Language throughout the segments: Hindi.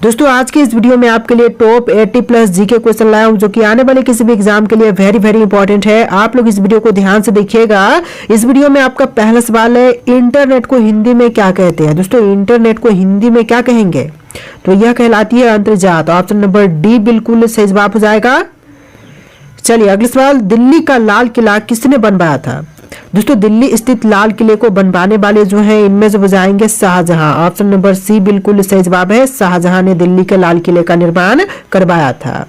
दोस्तों आज के इस वीडियो में आपके लिए टॉप 80 प्लस जीके क्वेश्चन लाया हूं जो कि आने वाले किसी भी एग्जाम के लिए वेरी वेरी इंपॉर्टेंट है। आप लोग इस वीडियो को ध्यान से देखिएगा। इस वीडियो में आपका पहला सवाल है, इंटरनेट को हिंदी में क्या कहते हैं। दोस्तों इंटरनेट को हिंदी में क्या कहेंगे, तो यह कहलाती है अंतर्जात। ऑप्शन नंबर डी बिल्कुल सही जवाब हो जाएगा। चलिए अगला सवाल, दिल्ली का लाल किला किसने बनवाया था। दोस्तों दिल्ली स्थित लाल किले को बनवाने वाले जो हैं इनमें से बजाएंगे शाहजहां। ऑप्शन नंबर सी बिल्कुल सही जवाब है, शाहजहां ने दिल्ली के लाल किले का निर्माण करवाया था।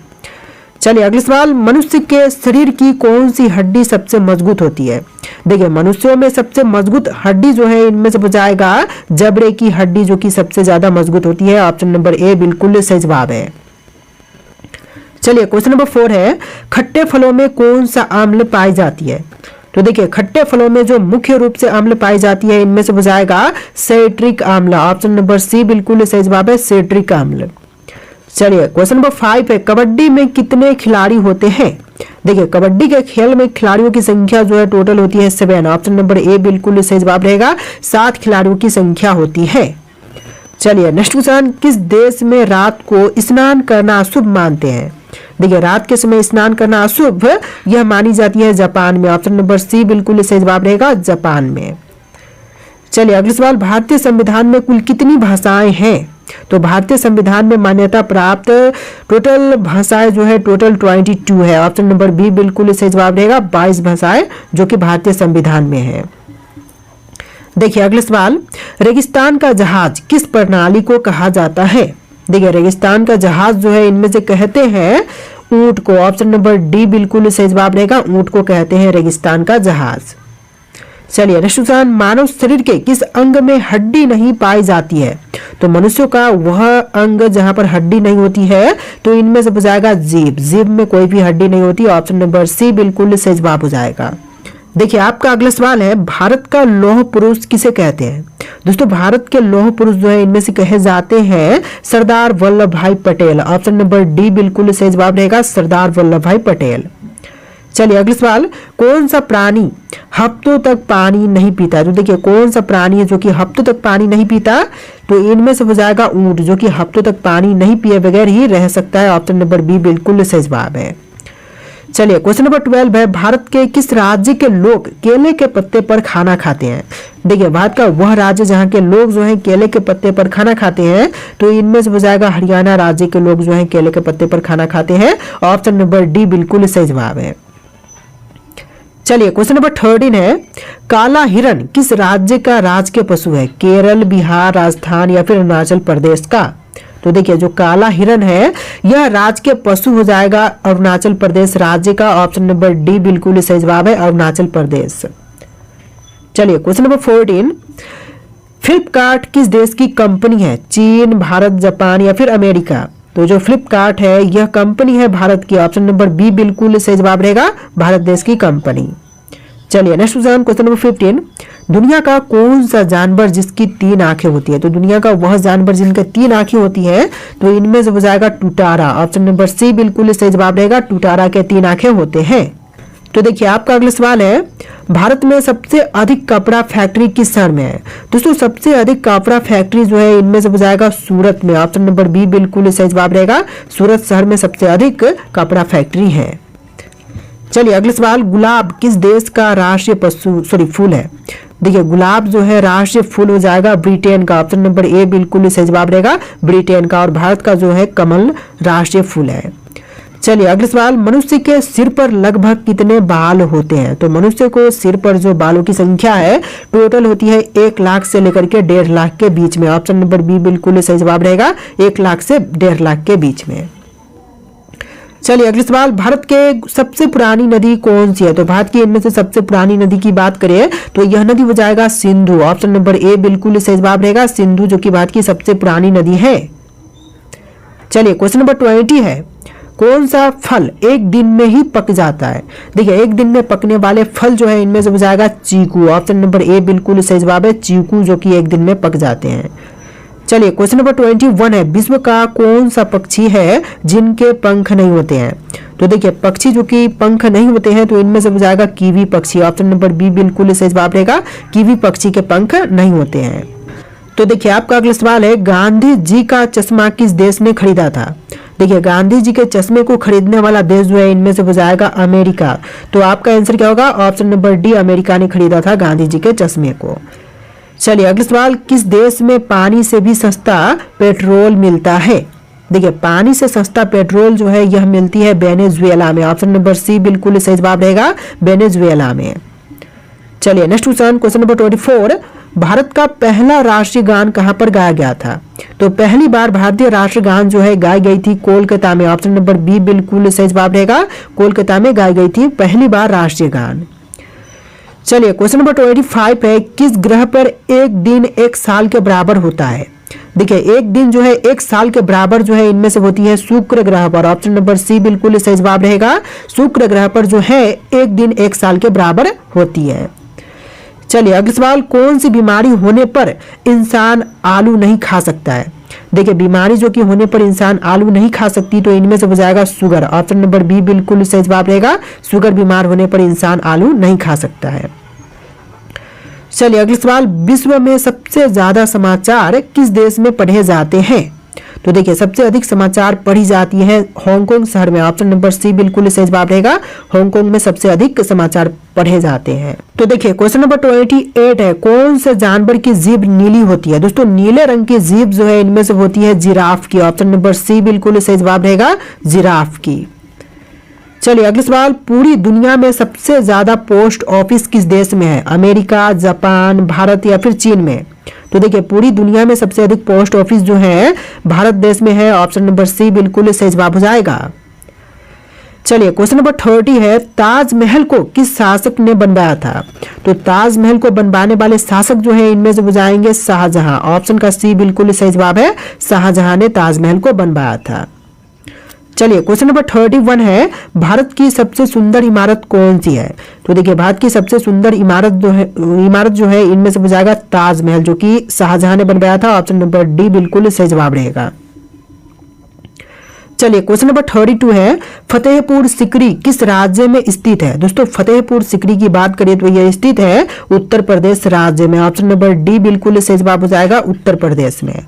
चलिए अगला सवाल, मनुष्य के शरीर की कौन सी हड्डी सबसे मजबूत होती है। देखिए मनुष्यों में सबसे मजबूत हड्डी जो है इनमें से बजाएगा जबड़े की हड्डी, जो कि सबसे ज्यादा मजबूत होती है। ऑप्शन नंबर ए बिल्कुल सही जवाब है। चलिए क्वेश्चन नंबर 4 है, खट्टे फलों में कौन सा अम्ल पाई जाती है। तो देखिए खट्टे फलों में जो मुख्य रूप से अम्ल पाई जाती है इनमें से बजाएगा सेट्रिक अम्ल। ऑप्शन नंबर सी बिल्कुल सही जवाब है, सेट्रिक अम्ल। चलिए क्वेश्चन नंबर 5 है, कबड्डी में कितने खिलाड़ी होते हैं। देखिए कबड्डी के खेल में खिलाड़ियों की संख्या जो है टोटल होती है 7। ऑप्शन नंबर ए बिल्कुल सही जवाब रहेगा, 7 खिलाड़ियों की संख्या होती है। चलिए नेक्स्ट क्वेश्चन, किस देश में रात को स्नान करना अशुभ मानते हैं। देखिए रात के समय स्नान करना अशुभ यह मानी जाती है जापान में। ऑप्शन नंबर सी बिल्कुल सही जवाब रहेगा, जापान में। चलिए अगला सवाल, भारतीय संविधान में कुल कितनी भाषाएं हैं। तो भारतीय संविधान में मान्यता प्राप्त टोटल भाषाएं जो है टोटल 22 है। ऑप्शन नंबर बी बिल्कुल सही जवाब रहेगा, 22 भाषाएं जो कि भारतीय संविधान में है। देखिए अगला सवाल, रेगिस्तान का जहाज किस प्रणाली को कहा जाता है। देखिए रेगिस्तान का जहाज जो है इनमें से कहते हैं ऊंट को। ऑप्शन नंबर डी बिल्कुल सही जवाब रहेगा, ऊंट को कहते हैं रेगिस्तान का जहाज। चलिए नेक्स्ट क्वेश्चन, मानव शरीर के किस अंग में हड्डी नहीं पाई जाती है। तो मनुष्यों का वह अंग जहां पर हड्डी नहीं होती है तो इनमें से बजाएगा जीभ। जीभ में कोई भी हड्डी नहीं होती। ऑप्शन नंबर सी बिल्कुल सही जवाब हो जाएगा। देखिए आपका अगला सवाल है, भारत का लौह पुरुष किसे कहते हैं। दोस्तों भारत के लौह पुरुष जो है इनमें से कहे जाते हैं सरदार वल्लभ भाई पटेल। ऑप्शन नंबर डी बिल्कुल सही जवाब रहेगा, सरदार वल्लभ भाई पटेल। चलिए अगला सवाल, कौन सा प्राणी हफ्तों तक पानी नहीं पीता। तो देखिए कौन सा प्राणी है जो कि हफ्तों तक पानी नहीं पीता, तो इनमें से हो जाएगा ऊंट, जो कि हफ्तों तक पानी नहीं पिए बगैर ही रह सकता है। ऑप्शन नंबर बी बिल्कुल सही जवाब है। चलिए क्वेश्चन नंबर 12 है, भारत के किस राज्य के लोग केले के पत्ते पर खाना खाते हैं। देखिए भारत का वह राज्य जहां के लोग जो हैं केले के पत्ते पर खाना खाते हैं, तो इनमें से हो जाएगा हरियाणा राज्य के लोग जो हैं केले के पत्ते पर खाना खाते हैं। ऑप्शन नंबर डी बिल्कुल सही जवाब है। चलिए क्वेश्चन नंबर 13 है, काला हिरण किस राज्य का राजकीय पशु है। केरल, बिहार, राजस्थान या फिर अरुणाचल प्रदेश का। तो देखिए जो काला हिरण है यह राज्य पशु हो जाएगा अरुणाचल प्रदेश राज्य का। ऑप्शन नंबर डी बिल्कुल सही जवाब है, अरुणाचल प्रदेश। चलिए क्वेश्चन नंबर 14, फ्लिपकार्ट किस देश की कंपनी है। चीन, भारत, जापान या फिर अमेरिका। तो जो फ्लिपकार्ट है यह कंपनी है भारत की। ऑप्शन नंबर बी बिल्कुल सही जवाब रहेगा, भारत देश की कंपनी। चलिए नेक्स्ट क्वेश्चन नंबर 15, दुनिया का कौन सा जानवर जिसकी 3 आंखें होती है। तो दुनिया का वह जानवर जिनके 3 आंखें होती है, तो इनमें से हो जाएगा टुटारा। ऑप्शन नंबर सी बिल्कुल सही जवाब रहेगा, टुटारा के 3 आंखें होते हैं। तो देखिए आपका अगला सवाल है, भारत में सबसे अधिक कपड़ा फैक्ट्री किस शहर में है। दोस्तों सबसे अधिक कपड़ा फैक्ट्री जो है इनमें से हो जाएगा सूरत में। ऑप्शन नंबर बी बिल्कुल सही जवाब रहेगा, सूरत शहर में सबसे अधिक कपड़ा फैक्ट्री है। चलिए अगला सवाल, गुलाब किस देश का राष्ट्रीय फूल है। देखिए गुलाब जो है राष्ट्रीय फूल हो जाएगा ब्रिटेन का। ऑप्शन नंबर ए बिल्कुल सही जवाब रहेगा, ब्रिटेन का। और भारत का जो है कमल राष्ट्रीय फूल है। चलिए अगला सवाल, मनुष्य के सिर पर लगभग कितने बाल होते हैं। तो मनुष्य को सिर पर जो बालों की संख्या है टोटल होती है 1 लाख से लेकर के 1.5 लाख के बीच में। ऑप्शन नंबर बी बिल्कुल सही जवाब रहेगा, 1 लाख से 1.5 लाख के बीच में। चलिए अगला सवाल, भारत के सबसे पुरानी नदी कौन सी है। तो भारत की इनमें से सबसे पुरानी नदी की बात करें तो यह नदी हो जाएगा सिंधु। ऑप्शन नंबर ए बिल्कुल सही जवाब रहेगा, सिंधु, जो कि भारत की सबसे पुरानी नदी है। चलिए क्वेश्चन नंबर 20 है, कौन सा फल एक दिन में ही पक जाता है। देखिए एक दिन में पकने वाले फल जो है इनमें से हो जाएगा चीकू। ऑप्शन नंबर ए बिल्कुल सही जवाब है, चीकू, जो कि एक दिन में पक जाते हैं। चलिए क्वेश्चन नंबर 21 है, विश्व का कौन सा पक्षी है जिनके पंख नहीं होते हैं। तो देखिए पक्षी जो कि पंख नहीं होते हैं तो इनमें से हो जाएगा कीवी पक्षी। ऑप्शन नंबर बी बिल्कुल सही जवाब रहेगा, कीवी पक्षी के पंख नहीं होते हैं। तो देखिए आपका अगला सवाल है, गांधी जी का चश्मा किस देश ने खरीदा था? देखिए गांधी जी के चश्मे को खरीदने वाला देश जो है इनमें से हो जाएगा अमेरिका। तो आपका आंसर क्या होगा? ऑप्शन नंबर डी, अमेरिका ने खरीदा था गांधी जी के चश्मे को। चलिए अगला सवाल, किस देश में पानी से भी सस्ता पेट्रोल मिलता है? देखिए पानी से सस्ता पेट्रोल जो है यह मिलती है वेनेजुएला में। ऑप्शन नंबर सी बिल्कुल सही जवाब रहेगा, वेनेजुएला में। चलिए नेक्स्ट क्वेश्चन नंबर 24, भारत का पहला राष्ट्रीय गान कहां पर गाया गया था? तो पहली बार भारतीय राष्ट्रीय गान जो है गाई गई थी कोलकाता में। ऑप्शन नंबर बी बिल्कुल सही जवाब रहेगा, कोलकाता में गाई गई थी पहली बार राष्ट्रीय गान। चलिए क्वेश्चन नंबर 25 है, किस ग्रह पर एक दिन एक साल के बराबर होता है? देखिए एक दिन जो है एक साल के बराबर जो है इनमें से होती है शुक्र ग्रह पर। ऑप्शन नंबर सी बिल्कुल सही जवाब रहेगा, शुक्र ग्रह पर जो है एक दिन एक साल के बराबर होती है। चलिए अगला सवाल, कौन सी बीमारी होने पर इंसान आलू नहीं खा सकता है? देखिए बीमारी जो कि होने पर इंसान आलू नहीं खा सकती, तो इनमें से हो जाएगा शुगर। ऑप्शन नंबर बी बिल्कुल सही जवाब रहेगा, शुगर बीमार होने पर इंसान आलू नहीं खा सकता है। चलिए अगला सवाल, विश्व में सबसे ज्यादा समाचार किस देश में पढ़े जाते हैं? तो देखिए सबसे अधिक समाचार पढ़ी जाती है हांगकांग शहर में। ऑप्शन नंबर सी बिल्कुल सही जवाब रहेगा, हांगकांग में सबसे अधिक समाचार पढ़े जाते हैं। तो देखिए क्वेश्चन नंबर 28 है, कौन से जानवर की जीभ नीली होती है? दोस्तों नीले रंग की जीभ जो है इनमें से होती है जिराफ की। ऑप्शन नंबर सी बिल्कुल सही जवाब रहेगा, जिराफ की। चलिए अगला सवाल, पूरी दुनिया में सबसे ज्यादा पोस्ट ऑफिस किस देश में है? अमेरिका, जापान, भारत या फिर चीन में? तो देखिए पूरी दुनिया में सबसे अधिक पोस्ट ऑफिस जो है भारत देश में है। ऑप्शन नंबर सी बिल्कुल सही जवाब हो जाएगा। चलिए क्वेश्चन नंबर 30 है, ताजमहल को किस शासक ने बनवाया था? तो ताजमहल को बनवाने वाले शासक जो है इनमें से हो जाएंगे शाहजहां। ऑप्शन का सी बिल्कुल सही जवाब है, शाहजहां ने ताजमहल को बनवाया था। चलिए क्वेश्चन नंबर 31 है, भारत की सबसे सुंदर इमारत कौन सी है? तो देखिए भारत की सबसे सुंदर इमारत जो है इनमें से हो जाएगा ताजमहल, जो कि शाहजहां ने बनवाया था। ऑप्शन नंबर डी बिल्कुल सही जवाब रहेगा। चलिए क्वेश्चन नंबर 32 है, फतेहपुर सिकरी किस राज्य में स्थित है? दोस्तों फतेहपुर सिकरी की बात करें तो यह स्थित है उत्तर प्रदेश राज्य में। ऑप्शन नंबर डी बिल्कुल सही जवाब हो जाएगा, उत्तर प्रदेश में।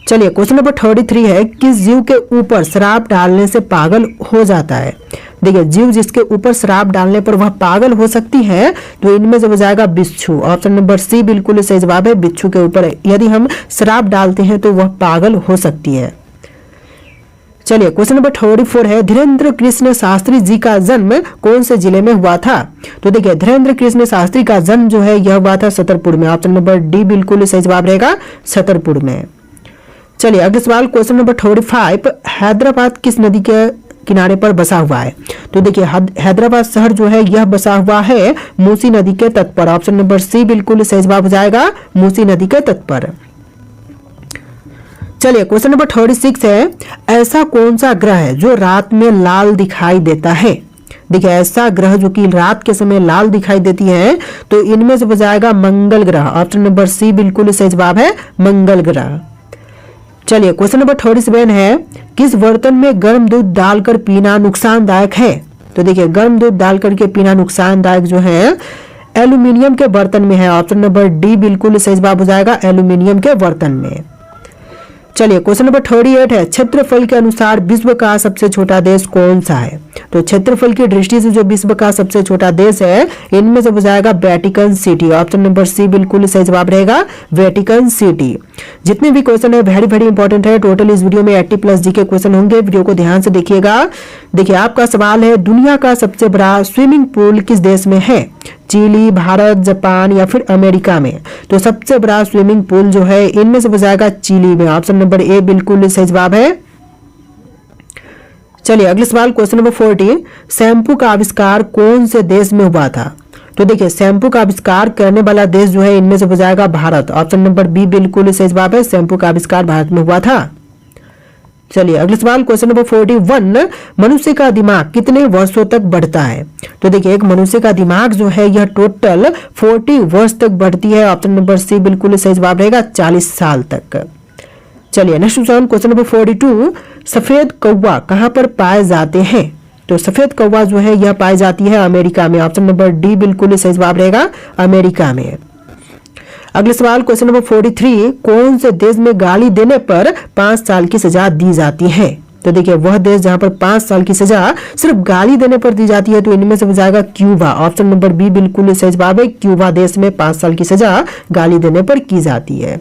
चलिए क्वेश्चन नंबर 33 है, किस जीव के ऊपर शराब डालने से पागल हो जाता है? देखिए जीव जिसके ऊपर शराब डालने पर वह पागल हो सकती है, तो इनमें से हो जाएगा बिच्छू। ऑप्शन नंबर सी बिल्कुल सही जवाब है, बिच्छू के ऊपर यदि हम शराब डालते हैं तो वह पागल हो सकती है। चलिए क्वेश्चन नंबर 34 है, धीरेन्द्र कृष्ण शास्त्री जी का जन्म कौन से जिले में हुआ था? तो देखिए धीरेन्द्र कृष्ण शास्त्री का जन्म जो है यह हुआ था छतरपुर में। ऑप्शन नंबर डी बिल्कुल सही जवाब रहेगा, छतरपुर में। चलिए अगला सवाल क्वेश्चन नंबर 35, हैदराबाद किस नदी के किनारे पर बसा हुआ है? तो देखिए हैदराबाद शहर जो है यह बसा हुआ है मूसी नदी के तट पर। ऑप्शन नंबर सी बिल्कुल सही जवाब हो जाएगा, मूसी नदी के तट पर। चलिए क्वेश्चन नंबर 36 है, ऐसा कौन सा ग्रह है जो रात में लाल दिखाई देता है? देखिए ऐसा ग्रह जो कि रात के समय लाल दिखाई देती है, तो इनमें से हो जाएगा मंगल ग्रह। ऑप्शन नंबर सी बिल्कुल सही जवाब है, मंगल ग्रह। चलिए क्वेश्चन नंबर 37 है, किस बर्तन में गर्म दूध डालकर पीना नुकसानदायक है? तो देखिए गर्म दूध डालकर के पीना नुकसानदायक जो है एल्यूमिनियम के बर्तन में है। ऑप्शन नंबर डी बिल्कुल सही जवाब हो जाएगा, एल्यूमिनियम के बर्तन में। चलिए क्वेश्चन नंबर 38 है, क्षेत्रफल के अनुसार विश्व का सबसे छोटा देश कौन सा है? तो क्षेत्रफल की दृष्टि से जो विश्व का सबसे छोटा देश है इनमें से हो जाएगा Vatican City. Option number C बिल्कुल सही जवाब रहेगा, वेटिकन सिटी। जितने भी क्वेश्चन है वेरी वेरी इंपॉर्टेंट है। टोटल इस वीडियो में 80+ जी के क्वेश्चन होंगे, वीडियो को ध्यान से देखिएगा। देखिए आपका सवाल है, दुनिया का सबसे बड़ा स्विमिंग पूल किस देश में है? चिली, भारत, जापान या फिर अमेरिका में? तो सबसे बड़ा स्विमिंग पूल जो है इनमें से हो जाएगा चिली में। ऑप्शन नंबर ए बिल्कुल सही जवाब है। चलिए अगले सवाल क्वेश्चन नंबर 40, शैम्पू का आविष्कार कौन से देश में हुआ था? तो देखिए शैम्पू का आविष्कार करने वाला देश जो है इनमें से हो जाएगा भारत। ऑप्शन नंबर बी बिल्कुल सही जवाब है, शैम्पू का आविष्कार भारत में हुआ था। चलिए अगले सवाल क्वेश्चन नंबर 41, मनुष्य का दिमाग कितने वर्षों तक बढ़ता है? तो देखिए एक मनुष्य का दिमाग जो है यह टोटल 40 वर्ष तक बढ़ती है। ऑप्शन नंबर सी बिल्कुल सही जवाब रहेगा, 40 साल तक। चलिए नेक्स्ट क्वेश्चन नंबर 42, सफेद कौवा कहां पर पाए जाते हैं? तो सफेद कौवा जो है यह पाई जाती है अमेरिका में। ऑप्शन नंबर डी बिल्कुल सही जवाब रहेगा, अमेरिका में। अगले सवाल क्वेश्चन नंबर 43, कौन से देश में गाली देने पर 5 साल की सजा दी जाती है? तो देखिए वह देश जहां पर 5 साल की सजा सिर्फ गाली देने पर दी जाती है, तो इनमें से हो जाएगा क्यूबा। ऑप्शन नंबर बी बिल्कुल सही जवाब है। क्यूबा देश में 5 साल की सजा गाली देने पर की जाती है।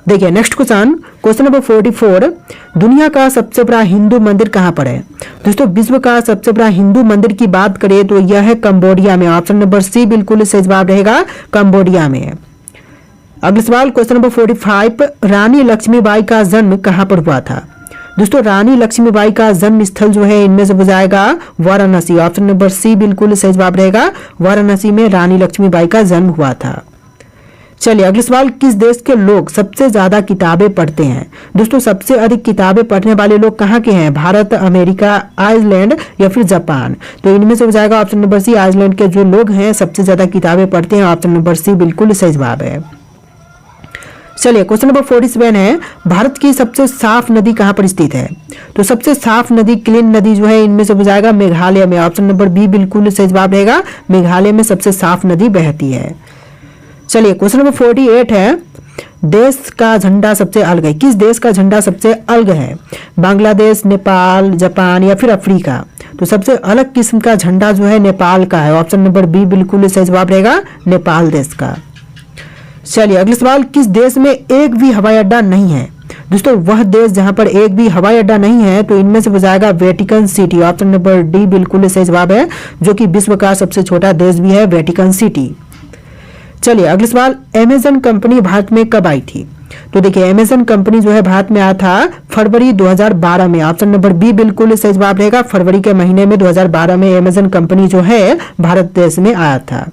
देखिए नेक्स्ट क्वेश्चन नंबर 44, दुनिया का सबसे बड़ा हिंदू मंदिर कहां पर है? दोस्तों विश्व का सबसे बड़ा हिंदू मंदिर की बात करें तो यह है कंबोडिया में। ऑप्शन नंबर सी बिल्कुल सही जवाब रहेगा, कंबोडिया में। अगला सवाल क्वेश्चन नंबर 45, रानी लक्ष्मीबाई का जन्म कहां पर हुआ था? दोस्तों रानी लक्ष्मीबाई का जन्म स्थल जो है इनमें से हो जाएगा वाराणसी। ऑप्शन नंबर सी बिल्कुल सही जवाब रहेगा, वाराणसी में रानी लक्ष्मीबाई का जन्म हुआ था। चलिए अगले सवाल, किस देश के लोग सबसे ज्यादा किताबें पढ़ते हैं? दोस्तों सबसे अधिक किताबें पढ़ने वाले लोग कहाँ के हैं? भारत, अमेरिका, आइसलैंड या फिर जापान? तो इनमें से हो जाएगा ऑप्शन नंबर सी, आइसलैंड के जो लोग हैं सबसे ज्यादा किताबें पढ़ते हैं। ऑप्शन नंबर सी बिल्कुल सही जवाब है। चलिए क्वेश्चन नंबर 47 है, भारत की सबसे साफ नदी कहाँ पर स्थित है? तो सबसे साफ नदी, क्लीन नदी जो है इनमें से हो जाएगा मेघालय में। ऑप्शन नंबर बी बिल्कुल सही जवाब रहेगा, मेघालय में सबसे साफ नदी बहती है। चलिए क्वेश्चन नंबर 48 है, देश का झंडा सबसे अलग है? किस देश का झंडा सबसे अलग है? बांग्लादेश, नेपाल, जापान या फिर अफ्रीका? तो सबसे अलग किस्म का झंडा जो है नेपाल का है। ऑप्शन नंबर बी बिल्कुल सही जवाब रहेगा, नेपाल देश का। चलिए अगले सवाल, किस देश में एक भी हवाई अड्डा नहीं है? दोस्तों वह देश जहां पर एक भी हवाई अड्डा नहीं है तो इनमें से हो जाएगा Vatican City. Option number D बिल्कुल सही जवाब है, जो कि विश्व का सबसे छोटा देश भी है, वेटिकन सिटी। चलिए अगले सवाल, अमेजन कंपनी भारत में कब आई थी? तो देखिए अमेजन कंपनी जो है भारत में आया था फरवरी 2012 में। ऑप्शन नंबर बी बिल्कुल सही जवाब रहेगा, फरवरी के महीने में 2012 में अमेजन कंपनी जो है भारत देश में आया था।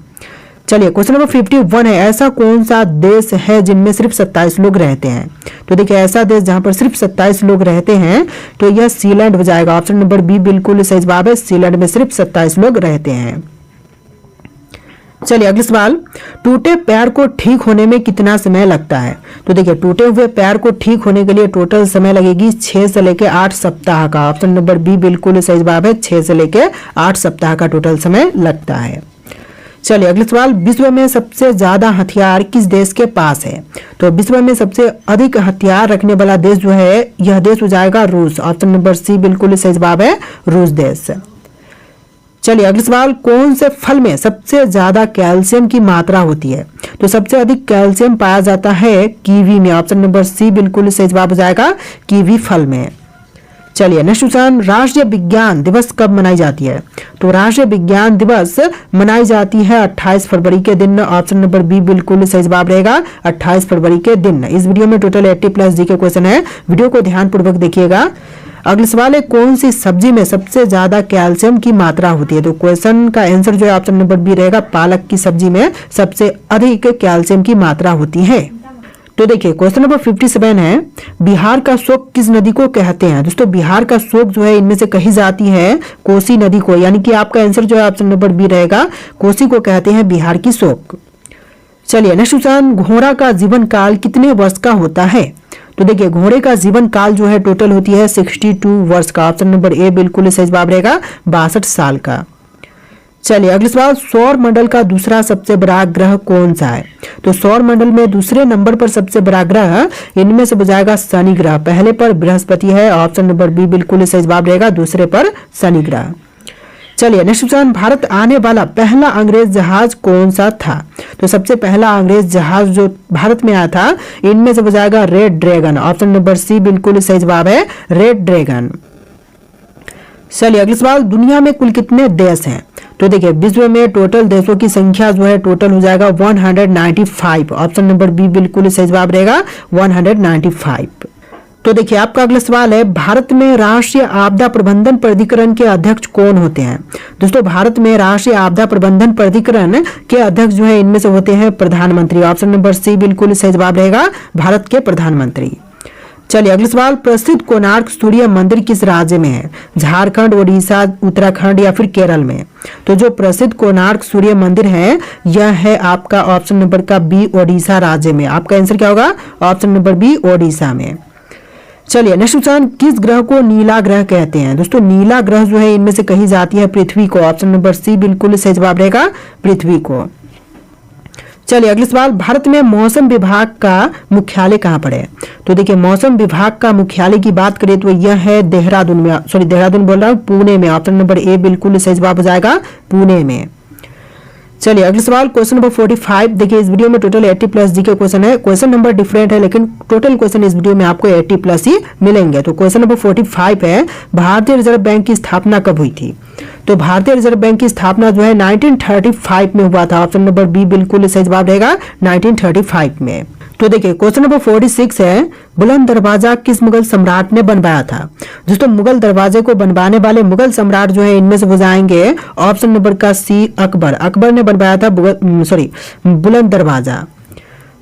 चलिए क्वेश्चन नंबर 51 है, ऐसा कौन सा देश है जिनमें सिर्फ 27 लोग रहते हैं? तो देखिए ऐसा देश जहां पर सिर्फ 27 लोग रहते हैं तो यह सीलैंड हो जाएगा। ऑप्शन नंबर बी बिल्कुल सही जवाब है, सीलैंड में सिर्फ 27 लोग रहते हैं। चलिए अगले सवाल, टूटे पैर को ठीक होने में कितना समय लगता है? तो देखिए टूटे हुए पैर को ठीक होने के लिए टोटल समय लगेगी 6 से लेकर 8 सप्ताह का। ऑप्शन नंबर बी बिल्कुल सही जवाब है, 6 से लेकर 8 सप्ताह का टोटल समय लगता है। चलिए अगले सवाल, विश्व में सबसे ज्यादा हथियार किस देश के पास है? तो विश्व में सबसे अधिक हथियार रखने वाला देश जो है यह देश हो जाएगा रूस। ऑप्शन नंबर सी बिल्कुल सही जवाब है, रूस देश। चलिए अगले सवाल, कौन से फल में सबसे ज्यादा कैल्शियम की मात्रा होती है? तो सबसे अधिक कैल्शियम पाया जाता है कीवी में। ऑप्शन नंबर सी बिल्कुल सही जवाब हो जाएगा, कीवी फल में। चलिए नेक्स्ट क्वेश्चन, राष्ट्रीय विज्ञान दिवस कब मनाई जाती है? तो राष्ट्रीय विज्ञान दिवस मनाई जाती है 28 फरवरी के दिन। ऑप्शन नंबर बी बिल्कुल सही जवाब रहेगा, 28 फरवरी के दिन। इस वीडियो में टोटल 80+ जी के क्वेश्चन है, वीडियो को ध्यानपूर्वक देखिएगा। अगले सवाल है, कौन सी सब्जी में सबसे ज्यादा कैल्शियम की मात्रा होती है? तो क्वेश्चन का आंसर जो है ऑप्शन नंबर बी रहेगा, पालक की सब्जी में सबसे अधिक कैल्शियम की मात्रा होती है। तो देखिए क्वेश्चन नंबर 57 है, बिहार का शोक किस नदी को कहते हैं? दोस्तों बिहार का शोक जो है इनमें से कही जाती है कोसी नदी को, यानी कि आपका आंसर जो है ऑप्शन नंबर बी रहेगा, कोसी को कहते हैं बिहार की शोक। चलिए नेक्स्ट क्वेश्चन, घोड़ा का जीवन काल कितने वर्ष का होता है? तो देखिए घोड़े का जीवन काल जो है टोटल होती है 62 वर्ष का। ऑप्शन नंबर ए बिल्कुल सही जवाब रहेगा, 62 साल का। चलिए अगले सवाल, सौर मंडल का दूसरा सबसे बड़ा ग्रह कौन सा है? तो सौर मंडल में दूसरे नंबर पर सबसे बड़ा ग्रह इनमें से हो जाएगा शनि ग्रह, पहले पर बृहस्पति है। ऑप्शन नंबर बी बिल्कुल सही जवाब रहेगा, दूसरे पर शनि ग्रह। चलिए नेक्स्ट क्वेश्चन, भारत आने वाला पहला अंग्रेज जहाज कौन सा था? तो सबसे पहला अंग्रेज जहाज जो भारत में आया था इनमें से हो जाएगा red dragon. Option number C बिल्कुल सही जवाब है, रेड ड्रैगन। चलिए अगले सवाल, दुनिया में कुल कितने देश हैं? तो देखिए विश्व में टोटल देशों की संख्या जो है टोटल हो जाएगा 195। ऑप्शन नंबर बी बिल्कुल सही जवाब रहेगा, 195। तो देखिए आपका अगला सवाल है, भारत में राष्ट्रीय आपदा प्रबंधन प्राधिकरण के अध्यक्ष कौन होते हैं? दोस्तों भारत में राष्ट्रीय आपदा प्रबंधन प्राधिकरण के अध्यक्ष जो है इनमें से होते हैं प्रधानमंत्री। ऑप्शन नंबर सी बिल्कुल सही जवाब रहेगा, भारत के प्रधानमंत्री। चलिए अगले सवाल, प्रसिद्ध कोणार्क सूर्य मंदिर किस राज्य में है? झारखंड, ओडिशा, उत्तराखंड या फिर केरल में? तो जो प्रसिद्ध कोणार्क सूर्य मंदिर है यह है आपका ऑप्शन नंबर का बी, ओडिशा राज्य में। आपका आंसर क्या होगा? ऑप्शन नंबर बी, ओडिशा में। चलिए नेक्स्ट क्वेश्चन, किस ग्रह को नीला ग्रह कहते हैं? दोस्तों नीला ग्रह जो है इनमें से कही जाती है पृथ्वी को। ऑप्शन नंबर सी बिल्कुल सही जवाब रहेगा, पृथ्वी को। चलिए अगले सवाल, भारत में मौसम विभाग का मुख्यालय कहाँ पर है? तो देखिए मौसम विभाग का मुख्यालय की बात करें तो यह है देहरादून में, सॉरी देहरादून बोल रहा हूँ, पुणे में। ऑप्शन नंबर ए बिल्कुल सही जवाब हो जाएगा, पुणे में। चलिए अगले सवाल, क्वेश्चन नंबर 45। देखिए इस वीडियो में टोटल 80 प्लस जी के क्वेश्चन है। क्वेश्चन नंबर डिफरेंट है लेकिन टोटल क्वेश्चन इस वीडियो में आपको 80 प्लस ही मिलेंगे। तो क्वेश्चन नंबर 45 है, भारतीय रिजर्व बैंक की स्थापना कब हुई थी? तो भारतीय रिजर्व बैंक की स्थापना जो है 1935 में हुआ था। ऑप्शन नंबर बी बिल्कुल सही जवाब रहेगा, 1935 में। तो देखिए क्वेश्चन नंबर 46 है, बुलंद दरवाजा किस मुगल सम्राट ने बनवाया था? दोस्तों मुगल दरवाजे को बनवाने वाले मुगल सम्राट जो है इनमें से हो जाएंगे ऑप्शन नंबर का सी अकबर। अकबर ने बनवाया था बुलंद दरवाजा।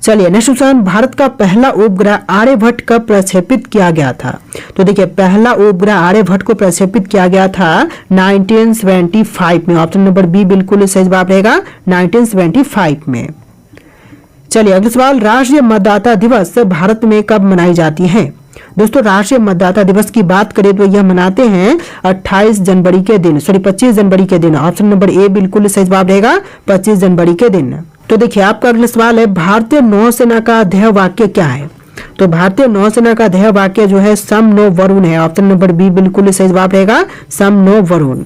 चलिए नेक्स्ट क्वेश्चन, भारत का पहला उपग्रह आर्यभट्ट कब प्रक्षेपित किया गया था? तो देखिए पहला उपग्रह आर्यभट्ट को प्रक्षेपित किया गया था 1975 में। ऑप्शन नंबर बी बिल्कुल सही जवाब रहेगा, 1975 में। चलिए अगला सवाल, राष्ट्रीय मतदाता दिवस भारत में कब मनाई जाती है? दोस्तों राष्ट्रीय मतदाता दिवस की बात करें तो यह मनाते हैं 28 जनवरी के दिन, 25 जनवरी के दिन। ऑप्शन नंबर ए बिल्कुल सही जवाब रहेगा, 25 जनवरी के दिन। तो देखिए आपका अगला सवाल है, भारतीय नौसेना का ध्येय वाक्य क्या है? तो भारतीय नौसेना का ध्येय वाक्य जो है सम नो वरुण है। ऑप्शन नंबर बी बिल्कुल सही जवाब रहेगा, सम नो वरुण।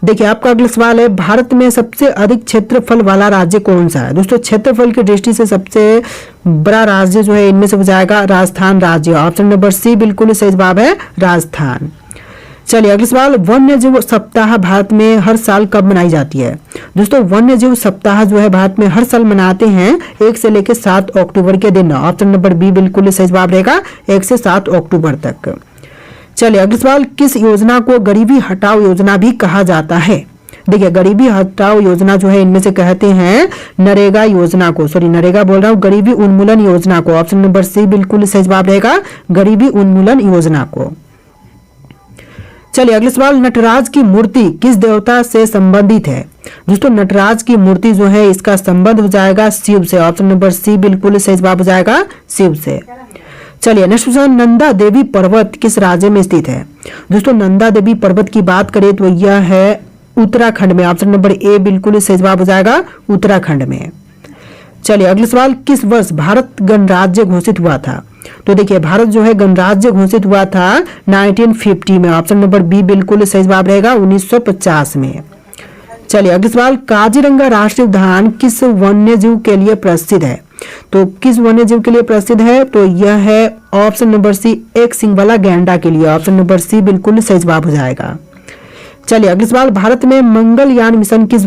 देखिए आपका अगला सवाल है, भारत में सबसे अधिक क्षेत्रफल वाला राज्य कौन सा है? दोस्तों क्षेत्रफल की दृष्टि से सबसे बड़ा राज्य जो है इनमें से हो जाएगा राजस्थान राज्य। ऑप्शन नंबर सी बिल्कुल सही जवाब है, राजस्थान। चलिए अगला सवाल, वन्य जीव सप्ताह भारत में हर साल कब मनाई जाती है? दोस्तों वन्य जीव सप्ताह जो है भारत में हर साल मनाते हैं 1 से लेकर 7 अक्टूबर के दिन। ऑप्शन नंबर बी बिल्कुल सही जवाब रहेगा, 1 से 7 अक्टूबर तक। चलिए अगला सवाल, किस योजना को गरीबी हटाओ योजना भी कहा जाता है? देखिए गरीबी हटाओ योजना जो है इनमें से कहते हैं नरेगा योजना को, नरेगा बोल रहा हूँ, गरीबी उन्मूलन योजना को। ऑप्शन नंबर सी बिल्कुल सही जवाब रहेगा, गरीबी उन्मूलन योजना को। चलिए अगले सवाल, नटराज की मूर्ति किस देवता से संबंधित है? दोस्तों नटराज की मूर्ति जो है इसका संबंध हो जाएगा शिव से। ऑप्शन नंबर सी बिल्कुल सही जवाब हो जाएगा, शिव से। चलिए नेक्स्ट क्वेश्चन, नंदा देवी पर्वत किस राज्य में स्थित है? दोस्तों नंदा देवी पर्वत की बात करें तो यह है उत्तराखंड में। ऑप्शन नंबर ए बिल्कुल सही जवाब हो जाएगा, उत्तराखंड में। चलिए अगले सवाल, किस वर्ष भारत गणराज्य घोषित हुआ था? तो देखिए भारत जो है गणराज्य घोषित हुआ था 1950 में। ऑप्शन नंबर बी बिल्कुल सही जवाब रहेगा, 1950 में। चलिए अगले सवाल, काजीरंगा राष्ट्रीय उद्यान किस वन्य जीव के लिए प्रसिद्ध है? तो किस वन्य जीव के लिए प्रसिद्ध है? तो यह है ऑप्शन नंबर सी, एक सिंग वाला गैंडा के लिए। ऑप्शन नंबर सी बिल्कुल सही जवाब हो जाएगा। चलिए अगले सवाल, भारत में मंगलयान मिशन किस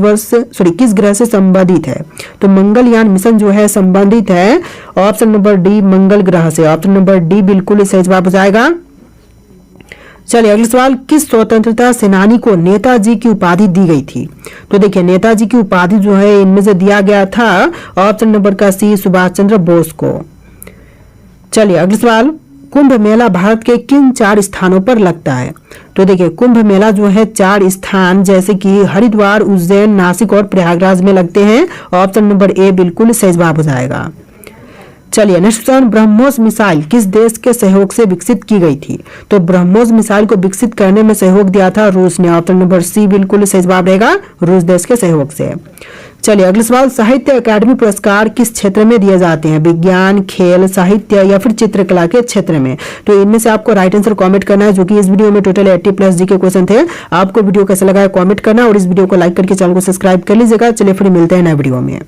ग्रह से संबंधित है? तो मंगलयान मिशन जो है संबंधित है ऑप्शन नंबर डी, मंगल ग्रह से। ऑप्शन नंबर डी बिल्कुल सही जवाब हो जाएगा। चलिए अगले सवाल, किस स्वतंत्रता सेनानी को नेताजी की उपाधि दी गई थी? तो देखिए नेताजी की उपाधि जो है इनमें से दिया गया था ऑप्शन नंबर का सी, सुभाष चंद्र बोस को। चलिए अगले सवाल, कुंभ मेला भारत के किन 4 स्थानों पर लगता है? तो देखिए कुंभ मेला जो है 4 स्थान जैसे कि हरिद्वार, उज्जैन, नासिक और प्रयागराज में लगते हैं। ऑप्शन नंबर ए बिल्कुल सही जवाब हो जाएगा। चलिए नेक्स्ट क्वेश्चन, ब्रह्मोस मिसाइल किस देश के सहयोग से विकसित की गई थी? तो ब्रह्मोस मिसाइल को विकसित करने में सहयोग दिया था रूस ने। ऑप्शन नंबर सी बिल्कुल सही जवाब रहेगा, रूस देश के सहयोग से। चलिए अगले सवाल, साहित्य अकादमी पुरस्कार किस क्षेत्र में दिए जाते हैं? विज्ञान, खेल, साहित्य या फिर चित्रकला के क्षेत्र में? तो इनमें से आपको राइट आंसर कमेंट करना है, जो कि इस वीडियो में टोटल 80 प्लस जी के क्वेश्चन थे। आपको वीडियो कैसा लगा है कमेंट करना और इस वीडियो को लाइक करके चैनल को सब्सक्राइब कर लीजिएगा। चलिए फिर मिलते हैं नए वीडियो में।